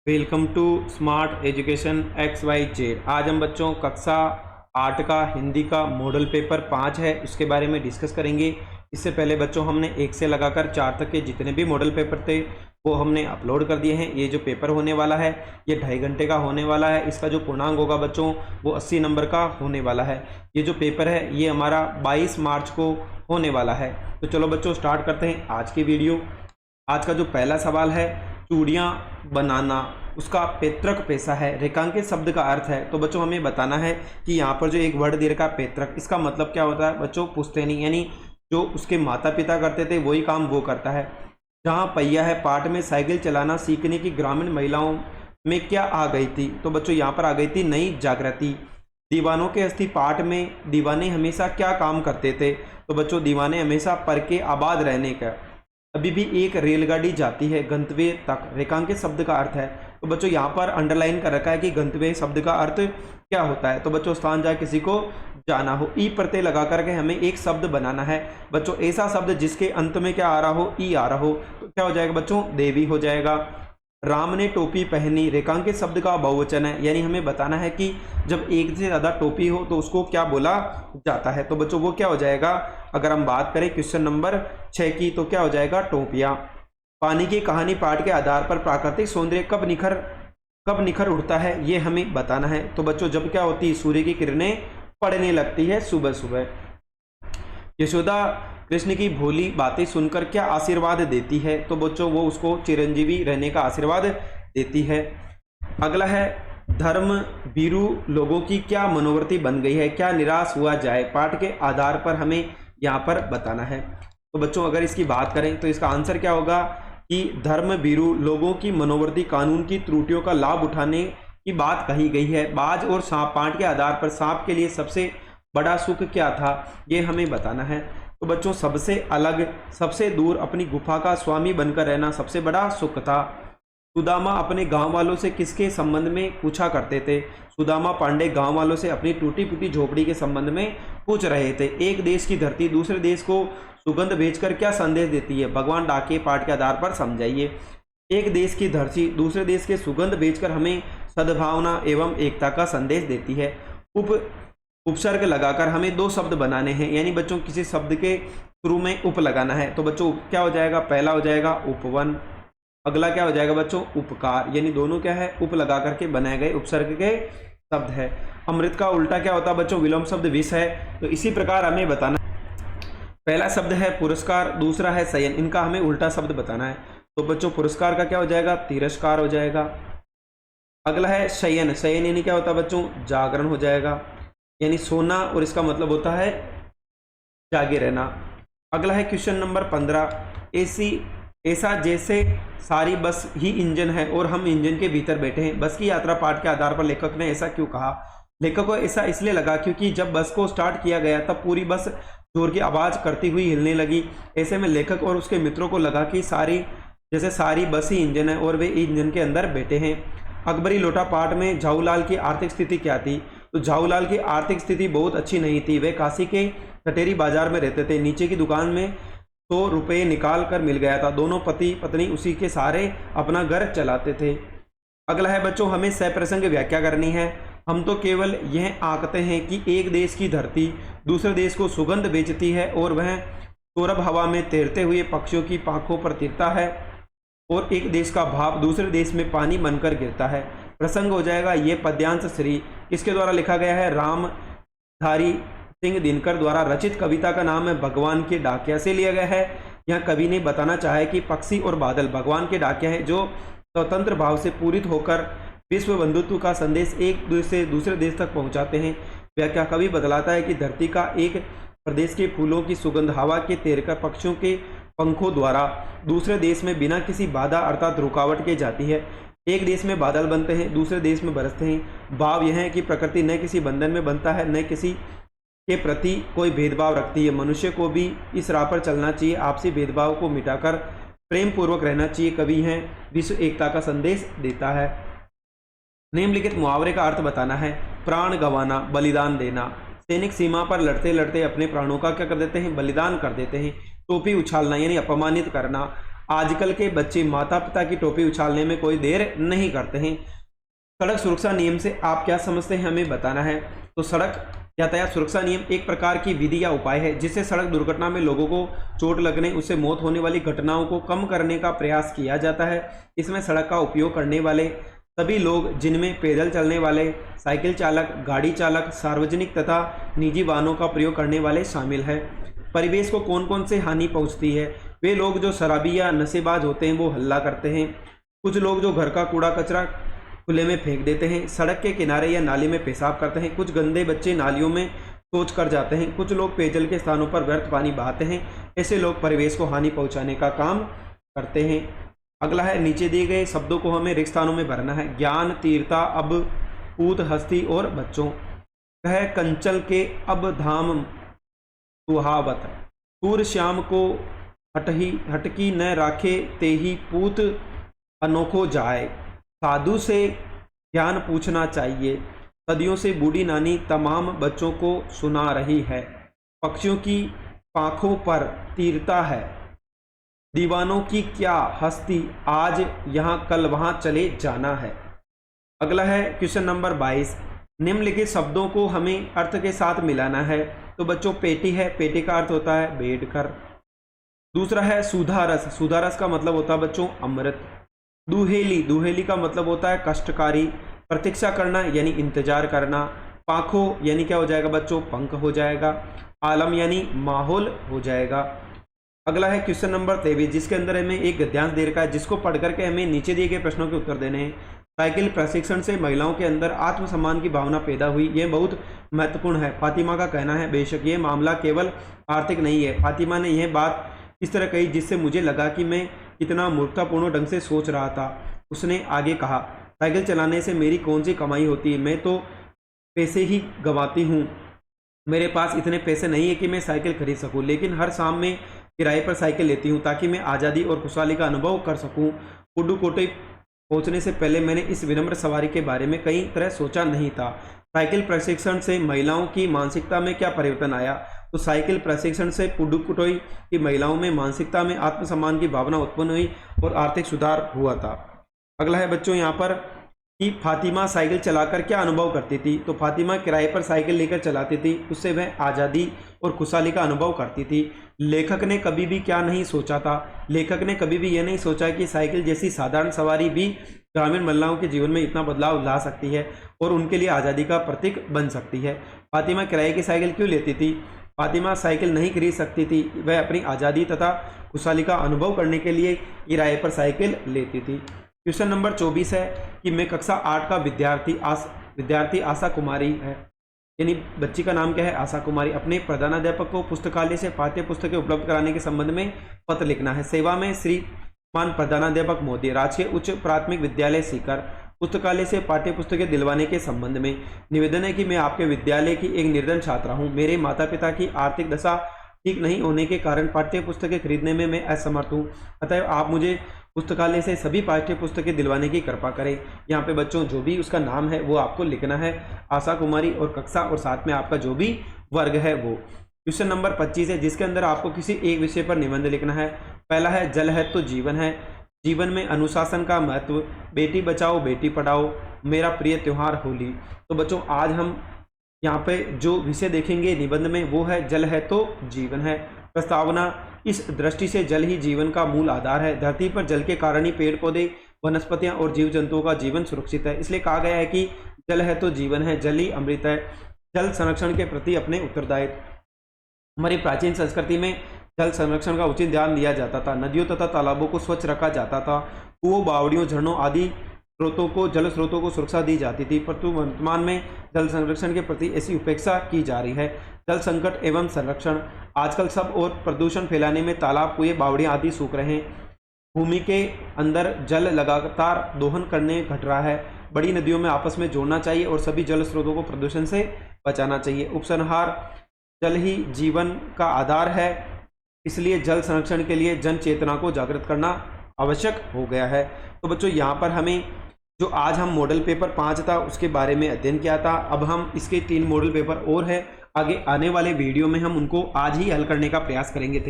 Welcome to smart education X Y Z. आज हम बच्चों कक्षा 8 का हिंदी का मॉडल पेपर 5 है उसके बारे में डिस्कस करेंगे। इससे पहले बच्चों हमने 1 से लगाकर 4 तक के जितने भी मॉडल पेपर थे वो हमने अपलोड कर दिए हैं। ये जो पेपर होने वाला है ये 2.5 घंटे का होने वाला है। इसका जो पूर्णांक होगा बच्चों वो 80 नंबर का होने वाला है। ये जो पेपर है ये हमारा 22 मार्च को होने वाला है। तो चलो बच्चों स्टार्ट करते हैं आज की वीडियो। आज का जो पहला सवाल है, चूड़ियाँ बनाना उसका पैतृक पेशा है, रेखांकित शब्द का अर्थ है। तो बच्चों हमें बताना है कि यहाँ पर जो एक वर्ड दे रखा है पैतृक, इसका मतलब क्या होता है बच्चों? पुश्तैनी, यानी जो उसके माता पिता करते थे वही काम वो करता है। जहाँ पहिया है, पाठ में साइकिल चलाना सीखने की ग्रामीण महिलाओं में क्या आ गई थी? तो बच्चों यहाँ पर आ गई थी नई जागृति। दीवानों के अस्थि पाठ में दीवाने हमेशा क्या काम करते थे? तो बच्चों दीवाने हमेशा पर के आबाद रहने का। अभी भी एक रेलगाड़ी जाती है गंतव्य तक, रेखांकित शब्द का अर्थ है। तो बच्चों यहाँ पर अंडरलाइन कर रखा है कि गंतव्य शब्द का अर्थ क्या होता है। तो बच्चों स्थान जहाँ किसी को जाना हो, ई प्रत्यय लगा करके हमें एक शब्द बनाना है। बच्चों ऐसा शब्द जिसके अंत में क्या आ रहा हो? ई आ रहा हो। तो क्या हो जाएगा बच्चों? देवी हो जाएगा। राम ने टोपी पहनी, रेखांकित शब्द का बहुवचन है, यानी हमें बताना है कि जब एक से ज़्यादा टोपी हो तो उसको क्या बोला जाता है। तो बच्चों वो क्या हो जाएगा? अगर हम बात करें क्वेश्चन नंबर 6 की तो क्या हो जाएगा? टोपियाँ। पानी की कहानी पाठ के आधार पर प्राकृतिक सौंदर्य कब निखर उठता है ये हमें बताना है। तो बच्चों जब क्या होती है? सूर्य की किरणें पड़ने लगती है सुबह सुबह। यशोदा कृष्ण की भोली बातें सुनकर क्या आशीर्वाद देती है? तो बच्चों वो उसको चिरंजीवी रहने का आशीर्वाद देती है। अगला है, धर्म भीरू लोगों की क्या मनोवृत्ति बन गई है, क्या निराश हुआ जाए? पाठ के आधार पर हमें यहाँ पर बताना है। तो बच्चों अगर इसकी बात करें तो इसका आंसर क्या होगा कि धर्म भीरू लोगों की मनोवृत्ति कानून की त्रुटियों का लाभ उठाने की बात कही गई है। बाज और सांप, पाठ के आधार पर सांप के लिए सबसे बड़ा सुख क्या था ये हमें बताना है। तो बच्चों सबसे अलग, सबसे दूर, अपनी गुफा का स्वामी बनकर रहना सबसे बड़ा सुख था। सुदामा अपने गांव वालों से किसके संबंध में पूछा करते थे? सुदामा पांडे गांव वालों से अपनी टूटी फूटी झोपड़ी के संबंध में पूछ रहे थे। एक देश की धरती दूसरे देश को सुगंध भेजकर क्या संदेश देती है? भगवान डाके, पाठ के आधार पर समझाइए। एक देश की धरती दूसरे देश के सुगंध भेजकर हमें सद्भावना एवं एकता का संदेश देती है। उपसर्ग लगाकर हमें 2 शब्द बनाने हैं, यानी बच्चों किसी शब्द के शुरू में उप लगाना है। तो बच्चों क्या हो जाएगा? पहला हो जाएगा उपवन, अगला क्या हो जाएगा बच्चों? उपकार, यानी दोनों क्या है? उप लगा करके बनाए गए उपसर्ग के शब्द है। अमृत का उल्टा क्या होता है बच्चों? विलोम शब्द विष है। तो इसी प्रकार हमें बताना, पहला शब्द है पुरस्कार, दूसरा है शयन, इनका हमें उल्टा शब्द बताना है। तो बच्चों पुरस्कार का क्या हो जाएगा? तिरस्कार हो जाएगा। अगला है शयन, शयन यानी क्या होता है बच्चों? जागरण हो जाएगा, यानी सोना, और इसका मतलब होता है जागे रहना। अगला है क्वेश्चन नंबर 15, ऐसा जैसे सारी बस ही इंजन है और हम इंजन के भीतर बैठे हैं। बस की यात्रा पाठ के आधार पर लेखक ने ऐसा क्यों कहा? लेखक को ऐसा इसलिए लगा क्योंकि जब बस को स्टार्ट किया गया तब पूरी बस जोर की आवाज़ करती हुई हिलने लगी। ऐसे में लेखक और उसके मित्रों को लगा कि सारी बस ही इंजन है और वे इंजन के अंदर बैठे हैं। अकबरी लोटा पाठ में झाऊलाल की आर्थिक स्थिति क्या थी? तो झाऊलाल की आर्थिक स्थिति बहुत अच्छी नहीं थी। वे काशी के कटेरी बाजार में रहते थे। नीचे की दुकान में 100 रुपये निकाल कर मिल गया था। दोनों पति पत्नी उसी के सहारे अपना घर चलाते थे। अगला है बच्चों, हमें सप्रसंग व्याख्या करनी है। हम तो केवल यह आंकते हैं कि एक देश की धरती दूसरे देश को सुगंध बेचती है और वह सौरभ हवा में तैरते हुए पक्षियों की पांखों पर तिरता है और एक देश का भाव दूसरे देश में पानी बनकर गिरता है। प्रसंग हो जाएगा ये पद्यांश श्री, किसके द्वारा लिखा गया है? रामधारी सिंह दिनकर द्वारा रचित। कविता का नाम है भगवान के डाकिया से लिया गया है। यहाँ कवि ने बताना चाहा है कि पक्षी और बादल भगवान के डाकिया है जो स्वतंत्र भाव से पूरित होकर विश्व बंधुत्व का संदेश एक देश से दूसरे देश तक पहुंचाते हैं। व्याख्या कवि बतलाता है कि धरती का एक प्रदेश के फूलों की सुगंध हवा के तैरकर पक्षियों के पंखों द्वारा दूसरे देश में बिना किसी बाधा अर्थात रुकावट के जाती है। एक देश में बादल बनते हैं, दूसरे देश में बरसते हैं। भाव यह है कि प्रकृति न किसी बंधन में बनता है, न किसी के प्रति कोई भेदभाव रखती है। मनुष्य को भी इस राह पर चलना चाहिए, आपसी भेदभाव को मिटाकर प्रेम पूर्वक रहना चाहिए। कवि हैं विश्व एकता का संदेश देता है। निम्नलिखित मुहावरे का अर्थ बताना है। प्राण गंवाना, बलिदान देना। सैनिक सीमा पर लड़ते लड़ते अपने प्राणों का क्या कर देते हैं? बलिदान कर देते हैं। टोपी उछालना यानी अपमानित करना। आजकल के बच्चे माता पिता की टोपी उछालने में कोई देर नहीं करते हैं। सड़क सुरक्षा नियम से आप क्या समझते हैं, हमें बताना है। तो सड़क यातायात सुरक्षा नियम एक प्रकार की विधि या उपाय है जिससे सड़क दुर्घटना में लोगों को चोट लगने, उससे मौत होने वाली घटनाओं को कम करने का प्रयास किया जाता है। इसमें सड़क का उपयोग करने वाले सभी लोग, जिनमें पैदल चलने वाले, साइकिल चालक, गाड़ी चालक, सार्वजनिक तथा निजी वाहनों का प्रयोग करने वाले शामिल है। परिवेश को कौन कौन से हानि पहुंचती है, वे लोग जो शराबी या नशेबाज होते हैं वो हल्ला करते हैं, कुछ लोग जो घर का कूड़ा कचरा खुले में फेंक देते हैं, सड़क के किनारे या नाली में पेशाब करते हैं, कुछ गंदे बच्चे नालियों में शौच कर जाते हैं, कुछ लोग पेयजल के स्थानों पर व्यर्थ पानी बहाते हैं। ऐसे लोग परिवेश को हानि पहुंचाने का काम करते हैं। अगला है, नीचे दिए गए शब्दों को हमें रिक्त स्थानों में भरना है। ज्ञान, तीर्था, अब, पूत, हस्ती और बच्चों। कह कंचल के अब धाम सुहावत, सूर श्याम को हटकी न राखे, तेही पूत अनोखो जाए। साधु से ज्ञान पूछना चाहिए, सदियों से बूढ़ी नानी तमाम बच्चों को सुना रही है। पक्षियों की पांखों पर तीरता है, दीवानों की क्या हस्ती, आज यहाँ कल वहाँ चले जाना है। अगला है क्वेश्चन नंबर 22। निम्नलिखित शब्दों को हमें अर्थ के साथ मिलाना है। तो बच्चों, पेटी है, पेटी का अर्थ होता है बैठकर। दूसरा है सुधारस, सुधारस का मतलब होता है बच्चों अमृत। दुहेली, दुहेली का मतलब होता है कष्टकारी। प्रतीक्षा करना यानी इंतजार करना। पाखो यानी क्या हो जाएगा बच्चों, पंख हो जाएगा। आलम यानी माहौल हो जाएगा। अगला है क्वेश्चन नंबर 23, जिसके अंदर हमें एक गद्यांश दे रखा है जिसको पढ़ करके हमें नीचे दिए गए प्रश्नों के उत्तर देने हैं। साइकिल प्रशिक्षण से महिलाओं के अंदर आत्मसम्मान की भावना पैदा हुई, यह बहुत महत्वपूर्ण है। फातिमा का कहना है, बेशक ये मामला केवल आर्थिक नहीं है। फातिमा ने यह बात इस तरह कही जिससे मुझे लगा कि मैं कितना मूर्खतापूर्ण ढंग से सोच रहा था। उसने आगे कहा, साइकिल चलाने से मेरी कौन सी कमाई होती है, मैं तो पैसे ही गंवाती हूँ। मेरे पास इतने पैसे नहीं है कि मैं साइकिल खरीद सकूं, लेकिन हर शाम में किराए पर साइकिल लेती हूँ ताकि मैं आज़ादी और खुशहाली का अनुभव कर सकूं। पुडुकोट्टई पहुंचने से पहले मैंने इस विनम्र सवारी के बारे में कई तरह सोचा नहीं था। साइकिल प्रशिक्षण से महिलाओं की मानसिकता में क्या परिवर्तन आया? तो साइकिल प्रशिक्षण से पुडुकोट्टई की महिलाओं में मानसिकता में आत्मसम्मान की भावना उत्पन्न हुई और आर्थिक सुधार हुआ था। अगला है बच्चों यहाँ पर कि फातिमा साइकिल चलाकर क्या अनुभव करती थी। तो फातिमा किराए पर साइकिल लेकर चलाती थी, उससे वह आज़ादी और खुशहाली का अनुभव करती थी। लेखक ने कभी भी क्या नहीं सोचा था, लेखक ने कभी भी यह नहीं सोचा कि साइकिल जैसी साधारण सवारी भी ग्रामीण महिलाओं के जीवन में इतना बदलाव ला सकती है और उनके लिए आज़ादी का प्रतीक बन सकती है। फातिमा किराए की साइकिल क्यों लेती थी? फातिमा साइकिल नहीं खरीद सकती थी, वह अपनी आज़ादी तथा खुशहाली का अनुभव करने के लिए किराए पर साइकिल लेती थी। क्वेश्चन नंबर 24 है कि मैं कक्षा 8 का विद्यार्थी आशा कुमारी है, यानी बच्ची का नाम क्या है, आशा कुमारी। अपने प्रधानाध्यापक को पुस्तकालय से पाठ्य पुस्तकें उपलब्ध कराने के संबंध में पत्र लिखना है। सेवा में श्रीमान प्रधानाध्यापक महोदय, राजकीय उच्च प्राथमिक विद्यालय सीकर, पुस्तकालय से पाठ्य पुस्तकें दिलवाने के संबंध में निवेदन है कि मैं आपके विद्यालय की एक निर्धन छात्रा हूँ। मेरे माता पिता की आर्थिक दशा ठीक नहीं होने के कारण पाठ्य पुस्तकें खरीदने में मैं असमर्थ हूँ, अतः आप मुझे पुस्तकालय से सभी पाठ्य पुस्तकें दिलवाने की कृपा करें। यहाँ पे बच्चों जो भी उसका नाम है वो आपको लिखना है, आशा कुमारी, और कक्षा और साथ में आपका जो भी वर्ग है वो। क्वेश्चन नंबर 25 है जिसके अंदर आपको किसी एक विषय पर निबंध लिखना है। पहला है जल है तो जीवन है, जीवन में अनुशासन का महत्व, बेटी बचाओ बेटी पढ़ाओ, मेरा प्रिय त्योहार होली। तो बच्चों आज हम यहाँ पे जो विषय देखेंगे निबंध में वो है जल है तो जीवन है। प्रस्तावना, इस दृष्टि से जल ही जीवन का मूल आधार है। धरती पर जल के कारण ही पेड़ पौधे, वनस्पतियां और जीव जंतुओं का जीवन सुरक्षित है, इसलिए कहा गया है कि जल है तो जीवन है, जल ही अमृत है। जल संरक्षण के प्रति अपने उत्तरदायित्व। हमारी प्राचीन संस्कृति में जल संरक्षण का उचित ध्यान दिया जाता था। नदियों तथा तालाबों को स्वच्छ रखा जाता था। कुओं, बावड़ियों, झरनों आदि जल स्रोतों को सुरक्षा दी जाती थी, परंतु वर्तमान में जल संरक्षण के प्रति ऐसी उपेक्षा की जा रही है। जल संकट एवं संरक्षण, आजकल सब और प्रदूषण फैलाने में तालाब, कुएं, बावड़ियां आदि सूख रहे हैं। भूमि के अंदर जल लगातार दोहन करने घट रहा है। बड़ी नदियों में आपस में जोड़ना चाहिए और सभी जल स्रोतों को प्रदूषण से बचाना चाहिए। उपसंहार, जल ही जीवन का आधार है, इसलिए जल संरक्षण के लिए जन चेतना को जागृत करना आवश्यक हो गया है। तो बच्चों यहाँ पर हमें जो आज हम मॉडल पेपर 5 था उसके बारे में अध्ययन किया था। अब हम इसके 3 मॉडल पेपर और है, आगे आने वाले वीडियो में हम उनको आज ही हल करने का प्रयास करेंगे।